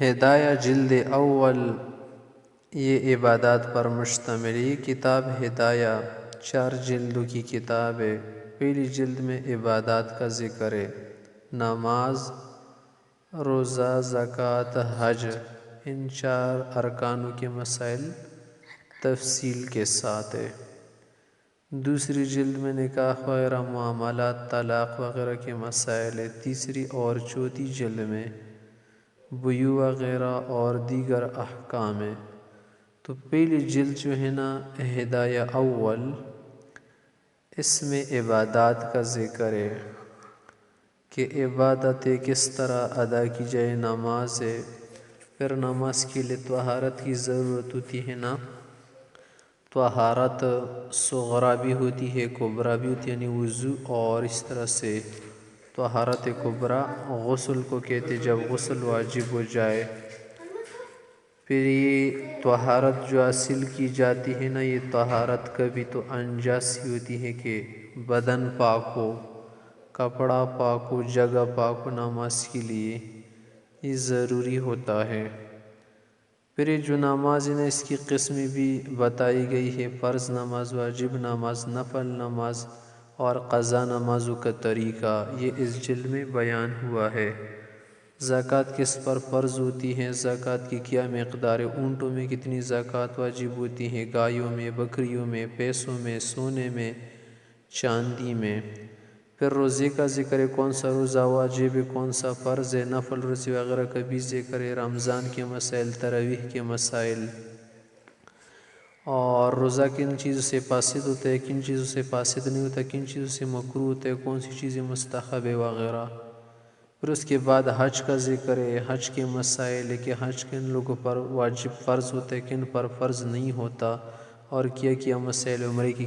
ہدایہ جلد اول، یہ عبادات پر مشتمل یہ کتاب ہدایہ 4 جلدوں کی کتاب ہے۔ پہلی جلد میں عبادات کا ذکر ہے، نماز، روزہ، زکوٰۃ، حج، ان 4 ارکانوں کے مسائل تفصیل کے ساتھ ہے۔ دوسری جلد میں نکاح وغیرہ، معاملات، طلاق وغیرہ کے مسائل ہے۔ تیسری اور چوتھی جلد میں بیوہ وغیرہ اور دیگر احکام ہے۔ تو پہلی جلد جو ہے نا ہدایہ اول، اس میں عبادات کا ذکر ہے کہ عبادتیں کس طرح ادا کی جائے۔ نماز ہے، پھر نماز کے لیے طہارت کی ضرورت ہوتی ہے نا، طہارت صغریٰ بھی ہوتی ہے، کبریٰ بھی ہوتی ہے، یعنی وضو، اور اس طرح سے طہارت کبریٰ غسل کو کہتے جب غسل واجب ہو جائے۔ پھر یہ طہارت جو حاصل کی جاتی ہے نا، یہ طہارت کبھی تو انجاز سی ہوتی ہے کہ بدن پاک ہو، کپڑا پاک ہو، جگہ پاک ہو، نماز کے لیے یہ ضروری ہوتا ہے۔ پھر یہ جو نماز ہے نا، اس کی قسمیں بھی بتائی گئی ہے، فرض نماز، واجب نماز، نفل نماز اور قضا نمازوں کا طریقہ، یہ اس جلد میں بیان ہوا ہے۔ زکوٰۃ کس پر فرض ہوتی ہے، زکوٰۃ کی کیا مقدار ہے، اونٹوں میں کتنی زکوٰۃ واجب ہوتی ہے، گایوں میں، بکریوں میں، پیسوں میں، سونے میں، چاندی میں۔ پھر روزے کا ذکر ہے، کون سا روزہ واجب ہے، کون سا فرض ہے، نفل روزے وغیرہ کا بھی ذکر ہے، رمضان کے مسائل، تراویح کے مسائل، اور روزہ کن چیزوں سے فاسد ہوتا ہے، کن چیزوں سے فاسد نہیں ہوتا، کن چیزوں سے مکروہ ہوتا ہے، کون سی چیزیں مستحب ہے وغیرہ۔ پھر اس کے بعد حج کا ذکر ہے، حج کے مسائل ہے کہ حج کن لوگوں پر واجب فرض ہوتا ہے، کن پر فرض نہیں ہوتا، اور کیا مسائل، عمرے کی